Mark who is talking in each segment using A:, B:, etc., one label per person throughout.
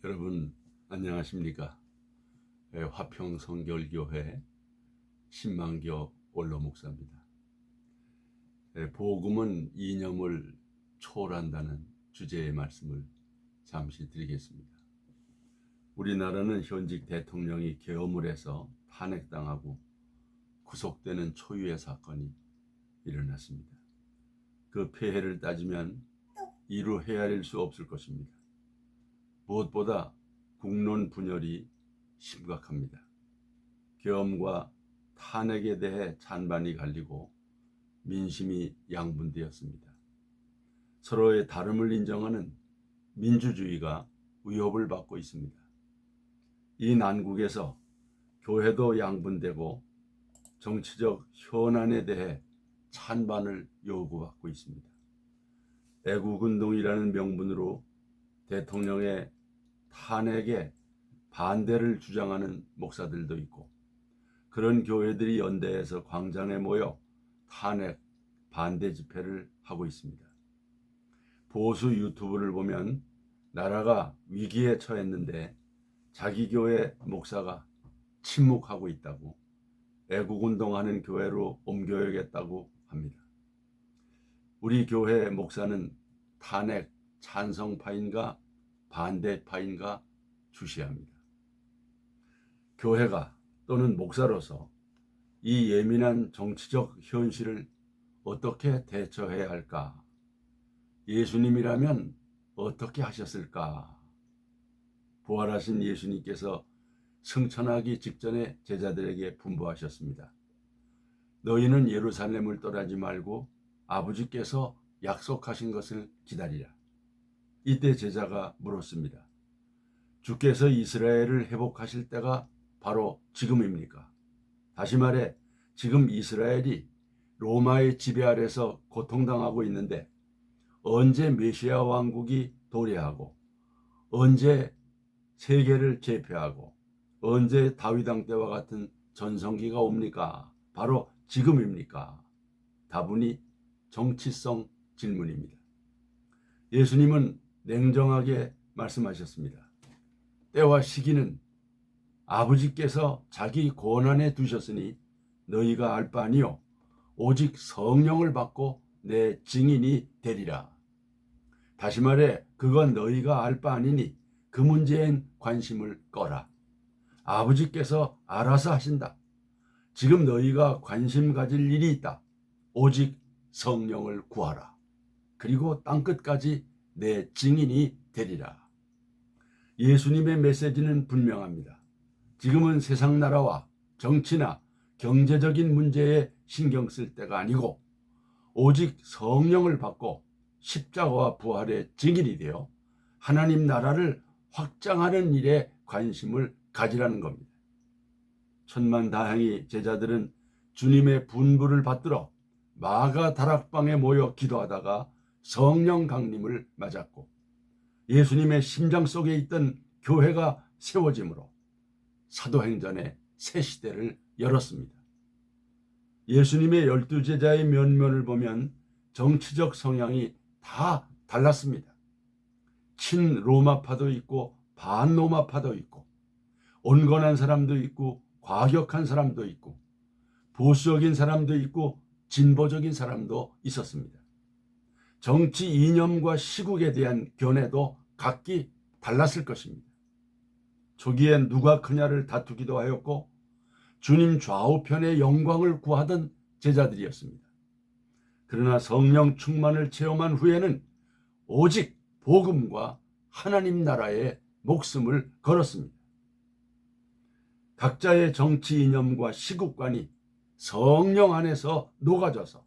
A: 여러분 안녕하십니까? 화평성결교회 신만교 원로 목사입니다. 복음은 이념을 초월한다는 주제의 말씀을 잠시 드리겠습니다. 우리나라는 현직 대통령이 계엄을 해서 탄핵당하고 구속되는 초유의 사건이 일어났습니다. 그 폐해를 따지면 이루 헤아릴 수 없을 것입니다. 무엇보다 국론 분열이 심각합니다. 계엄과 탄핵에 대해 찬반이 갈리고 민심이 양분되었습니다. 서로의 다름을 인정하는 민주주의가 위협을 받고 있습니다. 이 난국에서 교회도 양분되고 정치적 현안에 대해 찬반을 요구받고 있습니다. 애국운동이라는 명분으로 대통령의 탄핵에 반대를 주장하는 목사들도 있고, 그런 교회들이 연대해서 광장에 모여 탄핵 반대 집회를 하고 있습니다. 보수 유튜브를 보면 나라가 위기에 처했는데 자기 교회 목사가 침묵하고 있다고, 애국운동하는 교회로 옮겨야겠다고 합니다. 우리 교회 목사는 탄핵 찬성파인가 반대파인가 주시합니다. 교회가 또는 목사로서 이 예민한 정치적 현실을 어떻게 대처해야 할까? 예수님이라면 어떻게 하셨을까? 부활하신 예수님께서 승천하기 직전에 제자들에게 분부하셨습니다. 너희는 예루살렘을 떠나지 말고 아버지께서 약속하신 것을 기다리라. 이때 제자가 물었습니다. 주께서 이스라엘을 회복하실 때가 바로 지금입니까? 다시 말해, 지금 이스라엘이 로마의 지배 아래서 고통당하고 있는데 언제 메시아 왕국이 도래하고, 언제 세계를 제패하고, 언제 다윗 왕 때와 같은 전성기가 옵니까? 바로 지금입니까? 다분히 정치성 질문입니다. 예수님은 냉정하게 말씀하셨습니다. 때와 시기는 아버지께서 자기 권한에 두셨으니 너희가 알 바 아니요 오직 성령을 받고 내 증인이 되리라. 다시 말해, 그건 너희가 알 바 아니니 그 문제엔 관심을 꺼라. 아버지께서 알아서 하신다. 지금 너희가 관심 가질 일이 있다. 오직 성령을 구하라. 그리고 땅끝까지 내 증인이 되리라. 예수님의 메시지는 분명합니다. 지금은 세상 나라와 정치나 경제적인 문제에 신경 쓸 때가 아니고 오직 성령을 받고 십자가와 부활의 증인이 되어 하나님 나라를 확장하는 일에 관심을 가지라는 겁니다. 천만다행히 제자들은 주님의 분부를 받들어 마가 다락방에 모여 기도하다가 성령 강림을 맞았고, 예수님의 심장 속에 있던 교회가 세워짐으로 사도행전의 새 시대를 열었습니다. 예수님의 12제자의 면면을 보면 정치적 성향이 다 달랐습니다. 친로마파도 있고 반로마파도 있고, 온건한 사람도 있고 과격한 사람도 있고, 보수적인 사람도 있고 진보적인 사람도 있었습니다. 정치 이념과 시국에 대한 견해도 각기 달랐을 것입니다. 초기엔 누가 크냐를 다투기도 하였고 주님 좌우편의 영광을 구하던 제자들이었습니다. 그러나 성령 충만을 체험한 후에는 오직 복음과 하나님 나라에 목숨을 걸었습니다. 각자의 정치 이념과 시국관이 성령 안에서 녹아져서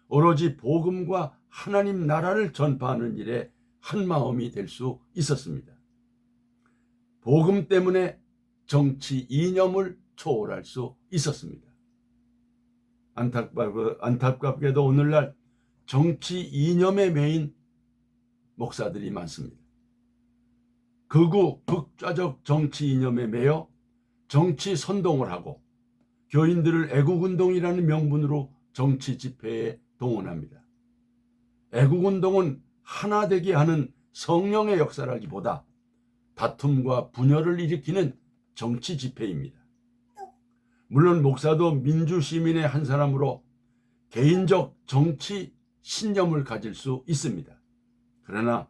A: 오로지 복음과 하나님 나라를 전파하는 일에 한마음이 될 수 있었습니다. 복음 때문에 정치 이념을 초월할 수 있었습니다. 안타깝게도 오늘날 정치 이념에 매인 목사들이 많습니다. 극우 극좌적 정치 이념에 매여 정치 선동을 하고 교인들을 애국운동이라는 명분으로 정치 집회에 동원합니다. 애국운동은 하나 되게 하는 성령의 역사라기보다 다툼과 분열을 일으키는 정치 집회입니다. 물론 목사도 민주 시민의 한 사람으로 개인적 정치 신념을 가질 수 있습니다. 그러나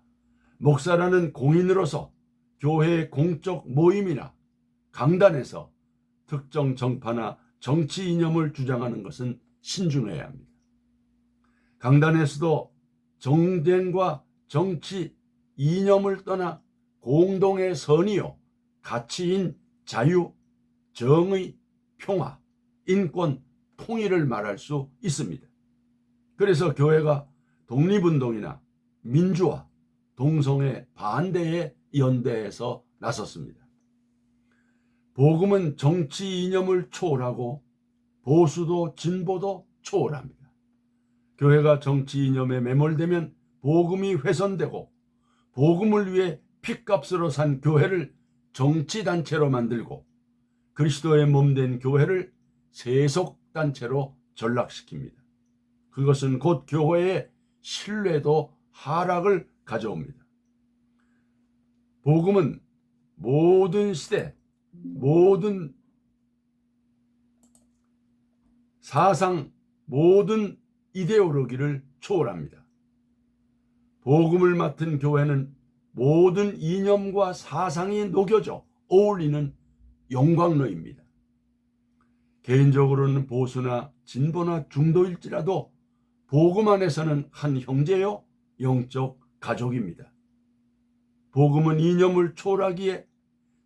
A: 목사라는 공인으로서 교회의 공적 모임이나 강단에서 특정 정파나 정치 이념을 주장하는 것은 신중해야 합니다. 강단에서도 정쟁과 정치 이념을 떠나 공동의 선이요 가치인 자유, 정의, 평화, 인권, 통일을 말할 수 있습니다. 그래서 교회가 독립운동이나 민주화, 동성애 반대의 연대에서 나섰습니다. 복음은 정치 이념을 초월하고 보수도 진보도 초월합니다. 교회가 정치 이념에 매몰되면 복음이 훼손되고 복음을 위해 핏값으로 산 교회를 정치단체로 만들고 그리스도의 몸된 교회를 세속단체로 전락시킵니다. 그것은 곧 교회의 신뢰도 하락을 가져옵니다. 복음은 모든 시대, 모든 사상, 모든 이데올로기를 초월합니다. 복음을 맡은 교회는 모든 이념과 사상이 녹여져 어울리는 영광로입니다. 개인적으로는 보수나 진보나 중도일지라도 복음 안에서는 한 형제요 영적 가족입니다. 복음은 이념을 초월하기에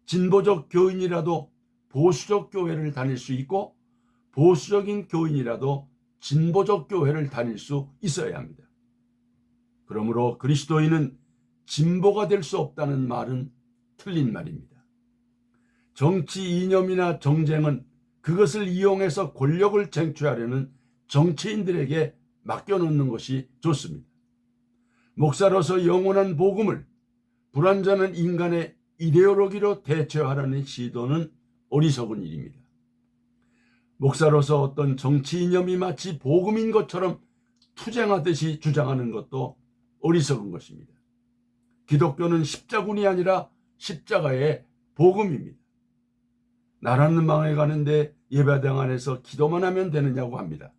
A: 진보적 교인이라도 보수적 교회를 다닐 수 있고 보수적인 교인이라도 진보적 교회를 다닐 수 있어야 합니다. 그러므로 그리스도인은 진보가 될 수 없다는 말은 틀린 말입니다. 정치 이념이나 정쟁은 그것을 이용해서 권력을 쟁취하려는 정치인들에게 맡겨놓는 것이 좋습니다. 목사로서 영원한 복음을 불완전한 인간의 이데올로기로 대체하려는 시도는 어리석은 일입니다. 목사로서 어떤 정치 이념이 마치 복음인 것처럼 투쟁하듯이 주장하는 것도 어리석은 것입니다. 기독교는 십자군이 아니라 십자가의 복음입니다. 나라는 망해가는데 예배당 안에서 기도만 하면 되느냐고 합니다.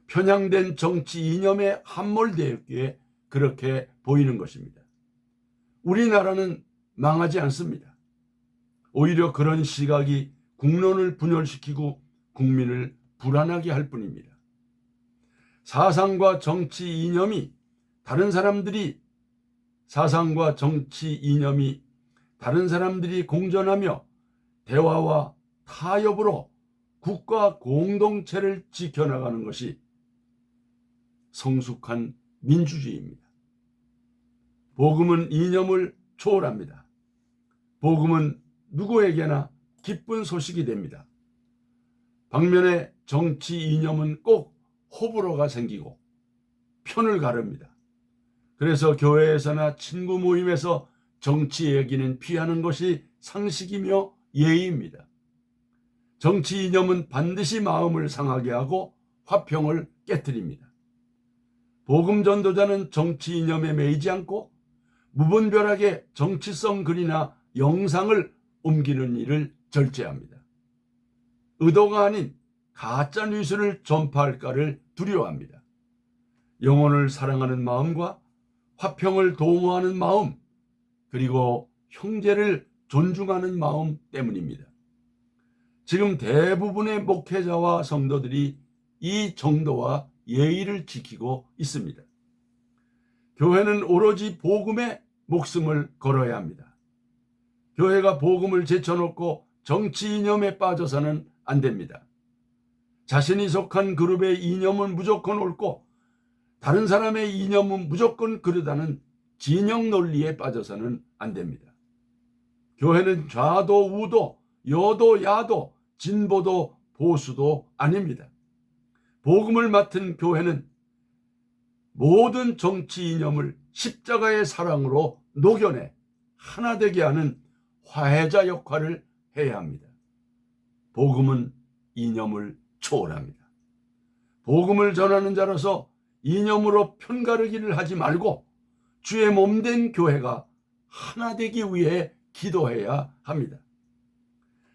A: 편향된 정치 이념에 함몰되었기에 그렇게 보이는 것입니다. 우리나라는 망하지 않습니다. 오히려 그런 시각이 국론을 분열시키고 국민을 불안하게 할 뿐입니다. 사상과 정치 이념이 다른 사람들이 공존하며 대화와 타협으로 국가 공동체를 지켜나가는 것이 성숙한 민주주의입니다. 복음은 이념을 초월합니다. 복음은 누구에게나 기쁜 소식이 됩니다. 반면에 정치 이념은 꼭 호불호가 생기고 편을 가릅니다. 그래서 교회에서나 친구 모임에서 정치 얘기는 피하는 것이 상식이며 예의입니다. 정치 이념은 반드시 마음을 상하게 하고 화평을 깨트립니다. 복음 전도자는 정치 이념에 매이지 않고 무분별하게 정치성 글이나 영상을 옮기는 일을 절제합니다. 의도가 아닌 가짜 뉴스를 전파할까를 두려워합니다. 영혼을 사랑하는 마음과 화평을 도모하는 마음, 그리고 형제를 존중하는 마음 때문입니다. 지금 대부분의 목회자와 성도들이 이 정도와 예의를 지키고 있습니다. 교회는 오로지 복음에 목숨을 걸어야 합니다. 교회가 복음을 제쳐놓고 정치 이념에 빠져서는 안 됩니다. 자신이 속한 그룹의 이념은 무조건 옳고 다른 사람의 이념은 무조건 그르다는 진영 논리에 빠져서는 안 됩니다. 교회는 좌도 우도 여도 야도 진보도 보수도 아닙니다. 복음을 맡은 교회는 모든 정치 이념을 십자가의 사랑으로 녹여내 하나 되게 하는 화해자 역할을 해야 합니다. 복음은 이념을 초월합니다. 복음을 전하는 자로서 이념으로 편가르기를 하지 말고 주의 몸된 교회가 하나 되기 위해 기도해야 합니다.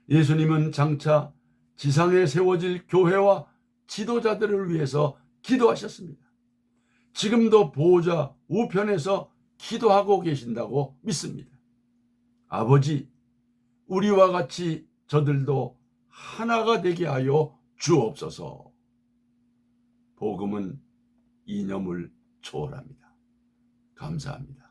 A: 예수님은 장차 지상에 세워질 교회와 지도자들을 위해서 기도하셨습니다. 지금도 보호자 우편에서 기도하고 계신다고 믿습니다. 아버지, 우리와 같이 저들도 하나가 되게 하여 주옵소서. 복음은 이념을 초월합니다. 감사합니다.